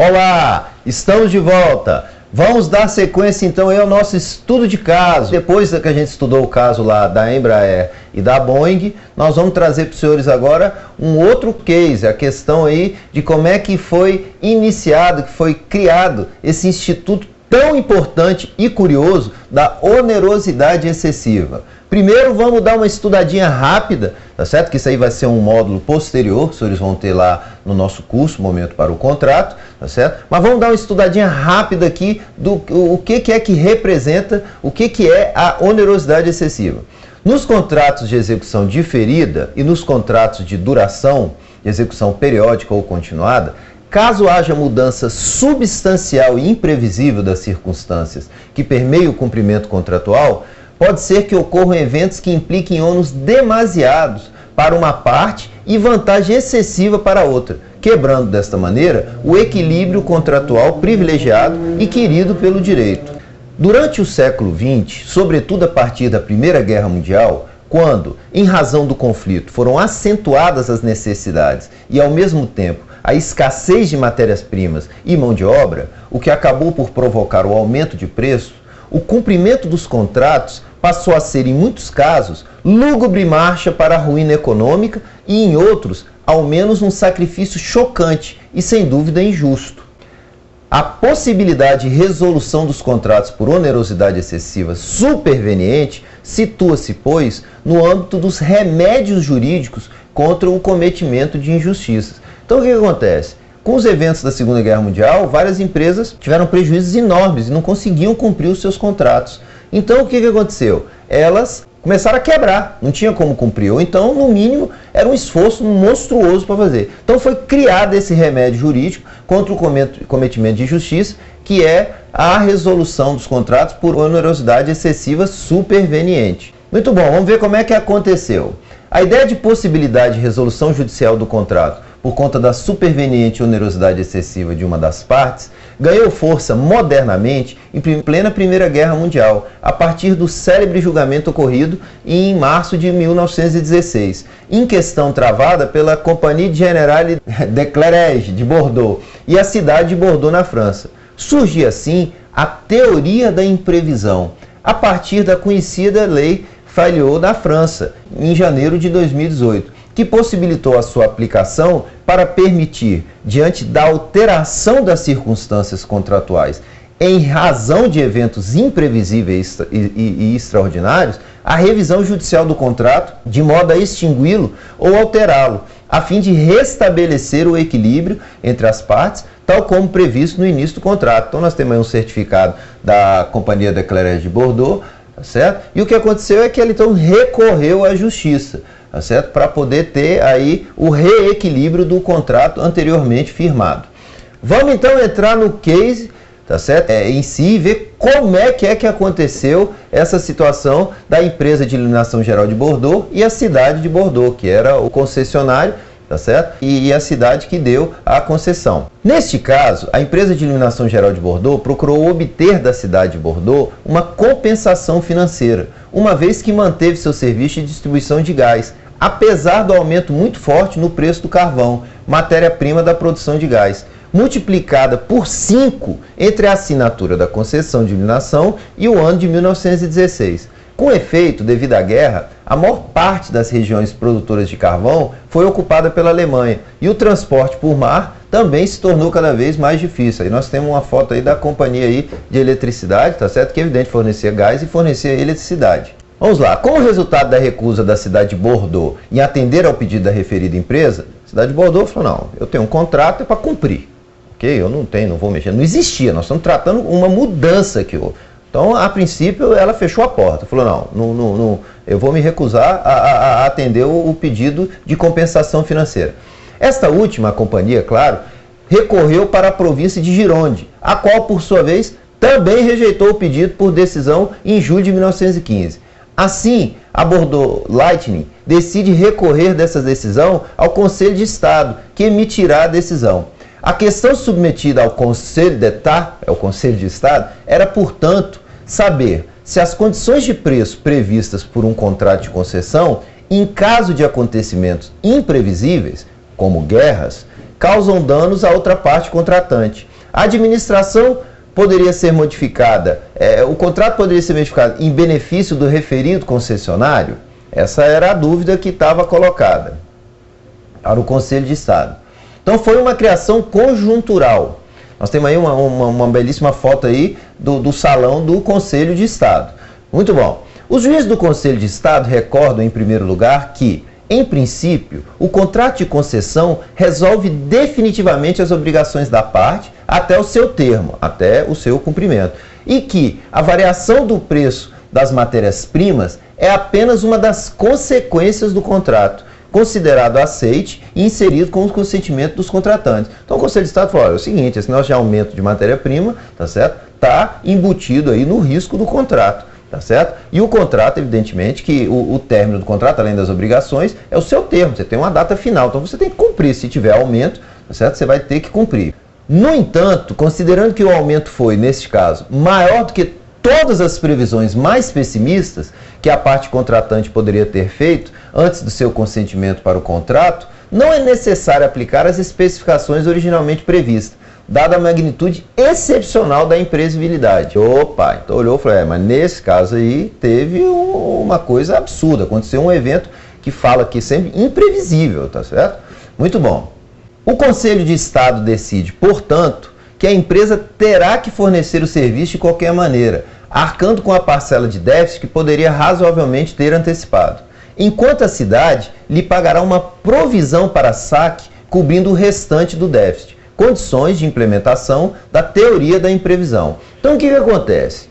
Olá, estamos de volta. Vamos dar sequência então ao nosso estudo de caso. Depois que a gente estudou o caso lá da Embraer e da Boeing, nós vamos trazer para os senhores agora um outro case, a questão aí de como é que foi iniciado, que foi criado esse instituto tão importante e curioso da onerosidade excessiva. Primeiro vamos dar uma estudadinha rápida, tá certo? Que isso aí vai ser um módulo posterior, que os senhores vão ter lá no nosso curso, Momento para o Contrato, tá certo? Mas vamos dar uma estudadinha rápida aqui do o que é que representa, o que é a onerosidade excessiva. Nos contratos de execução diferida e nos contratos de duração, de execução periódica ou continuada, caso haja mudança substancial e imprevisível das circunstâncias que permeiam o cumprimento contratual, pode ser que ocorram eventos que impliquem ônus demasiados para uma parte e vantagem excessiva para a outra, quebrando desta maneira o equilíbrio contratual privilegiado e querido pelo direito. Durante o século XX, sobretudo a partir da Primeira Guerra Mundial, quando, em razão do conflito, foram acentuadas as necessidades e, ao mesmo tempo, a escassez de matérias-primas e mão de obra, o que acabou por provocar o aumento de preço, o cumprimento dos contratos passou a ser, em muitos casos, lúgubre marcha para a ruína econômica e, em outros, ao menos um sacrifício chocante e, sem dúvida, injusto. A possibilidade de resolução dos contratos por onerosidade excessiva superveniente situa-se, pois, no âmbito dos remédios jurídicos contra o cometimento de injustiças. Então, o que acontece? Com os eventos da Segunda Guerra Mundial, várias empresas tiveram prejuízos enormes e não conseguiam cumprir os seus contratos. Então, o que aconteceu? Elas começaram a quebrar, não tinha como cumprir, ou então, no mínimo, era um esforço monstruoso para fazer. Então, foi criado esse remédio jurídico contra o cometimento de injustiça, que é a resolução dos contratos por onerosidade excessiva superveniente. Muito bom, vamos ver como é que aconteceu. A ideia de possibilidade de resolução judicial do contrato por conta da superveniente onerosidade excessiva de uma das partes, ganhou força modernamente em plena Primeira Guerra Mundial, a partir do célebre julgamento ocorrido em março de 1916, em questão travada pela Compagnie Générale de Clerège de Bordeaux e a cidade de Bordeaux, na França. Surgia assim a teoria da imprevisão, a partir da conhecida lei Fayot da França, em janeiro de 2018, que possibilitou a sua aplicação para permitir, diante da alteração das circunstâncias contratuais, em razão de eventos imprevisíveis e extraordinários, a revisão judicial do contrato, de modo a extingui-lo ou alterá-lo, a fim de restabelecer o equilíbrio entre as partes, tal como previsto no início do contrato. Então nós temos aí um certificado da Companhia de Clerège de Bordeaux, tá certo? E o que aconteceu é que ele então recorreu à justiça, tá certo? Para poder ter aí o reequilíbrio do contrato anteriormente firmado. Vamos então entrar no case, tá certo? Em si, e ver como é que aconteceu essa situação da empresa de iluminação geral de Bordeaux e a cidade de Bordeaux, que era o concessionário, tá certo? E a cidade que deu a concessão. Neste caso, a empresa de iluminação geral de Bordeaux procurou obter da cidade de Bordeaux uma compensação financeira, uma vez que manteve seu serviço de distribuição de gás, apesar do aumento muito forte no preço do carvão, matéria-prima da produção de gás, multiplicada por 5 entre a assinatura da concessão de iluminação e o ano de 1916. Com efeito, devido à guerra, a maior parte das regiões produtoras de carvão foi ocupada pela Alemanha e o transporte por mar também se tornou cada vez mais difícil. Aí nós temos uma foto aí da companhia aí de eletricidade, tá certo? Que evidente fornecia gás e fornecia eletricidade. Vamos lá, como resultado da recusa da cidade de Bordeaux em atender ao pedido da referida empresa, a cidade de Bordeaux falou, não, eu tenho um contrato para cumprir, ok? Eu não tenho, não vou mexer, não existia, nós estamos tratando uma mudança que houve. Então, a princípio, ela fechou a porta, falou, não, eu vou me recusar a atender o pedido de compensação financeira. Esta última companhia, claro, recorreu para a província de Gironde, a qual, por sua vez, também rejeitou o pedido por decisão em julho de 1915. Assim, a Bordeaux Lightning decide recorrer dessa decisão ao Conselho de Estado, que emitirá a decisão. A questão submetida ao Conselho d'État, o Conselho de Estado, era, portanto, saber se as condições de preço previstas por um contrato de concessão, em caso de acontecimentos imprevisíveis, como guerras, causam danos à outra parte contratante, A administração poderia ser modificada, o contrato poderia ser modificado em benefício do referido concessionário? Essa era a dúvida que estava colocada para o Conselho de Estado. Então foi uma criação conjuntural. Nós temos aí uma belíssima foto aí do salão do Conselho de Estado. Muito bom. Os juízes do Conselho de Estado recordam, em primeiro lugar, que, em princípio, o contrato de concessão resolve definitivamente as obrigações da parte até o seu termo, até o seu cumprimento. E que a variação do preço das matérias-primas é apenas uma das consequências do contrato, considerado aceite e inserido com o consentimento dos contratantes. Então o Conselho de Estado falou, olha, é o seguinte, esse negócio de aumento de matéria-prima, tá certo? Está embutido aí no risco do contrato, tá certo? E o contrato, evidentemente, que o término do contrato, além das obrigações, é o seu termo, você tem uma data final, então você tem que cumprir, se tiver aumento, tá certo? Você vai ter que cumprir. No entanto, considerando que o aumento foi, neste caso, maior do que todas as previsões mais pessimistas que a parte contratante poderia ter feito antes do seu consentimento para o contrato, não é necessário aplicar as especificações originalmente previstas, dada a magnitude excepcional da imprevisibilidade. Opa, então olhou e falou, mas nesse caso aí teve uma coisa absurda, aconteceu um evento que fala aqui sempre imprevisível, tá certo? Muito bom. O Conselho de Estado decide, portanto, que a empresa terá que fornecer o serviço de qualquer maneira, arcando com a parcela de déficit que poderia razoavelmente ter antecipado, enquanto a cidade lhe pagará uma provisão para saque cobrindo o restante do déficit, condições de implementação da teoria da imprevisão. Então o que acontece?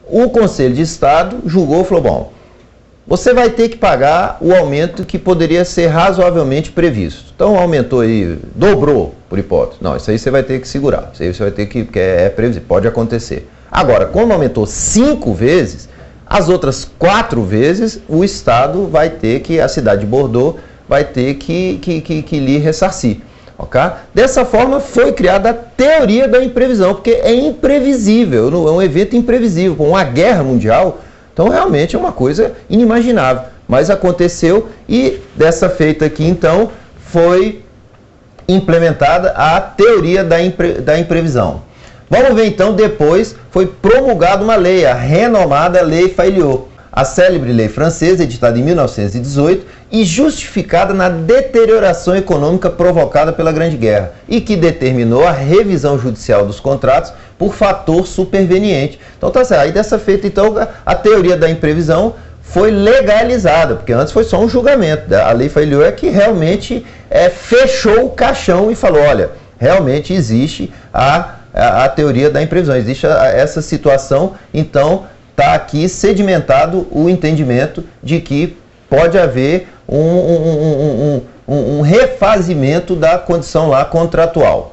O Conselho de Estado julgou e falou, bom, você vai ter que pagar o aumento que poderia ser razoavelmente previsto. Então aumentou aí, dobrou, por hipótese. Não, isso aí você vai ter que segurar. Isso aí você vai ter que, porque é previsível, pode acontecer. Agora, como aumentou 5 vezes, as outras 4 vezes o Estado vai ter que, a cidade de Bordeaux vai ter que lhe ressarcir. Okay? Dessa forma foi criada a teoria da imprevisão, porque é imprevisível, é um evento imprevisível. Com uma guerra mundial, então realmente é uma coisa inimaginável. Mas aconteceu e dessa feita aqui então foi implementada a teoria da imprevisão. Vamos ver então, depois foi promulgada uma lei, a renomada Lei Failliot, a célebre lei francesa, editada em 1918 e justificada na deterioração econômica provocada pela Grande Guerra e que determinou a revisão judicial dos contratos por fator superveniente. Então tá certo, aí dessa feita então a teoria da imprevisão foi legalizada, porque antes foi só um julgamento. A Lei Failliot é que realmente fechou o caixão e falou, olha, realmente existe a teoria da imprevisão, existe essa situação, então está aqui sedimentado o entendimento de que pode haver um refazimento da condição lá contratual.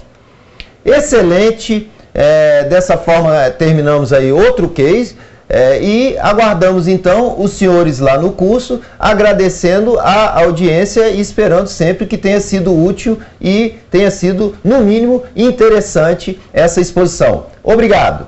Excelente, dessa forma terminamos aí outro case e aguardamos então os senhores lá no curso, agradecendo a audiência e esperando sempre que tenha sido útil e tenha sido, no mínimo, interessante essa exposição. Obrigado!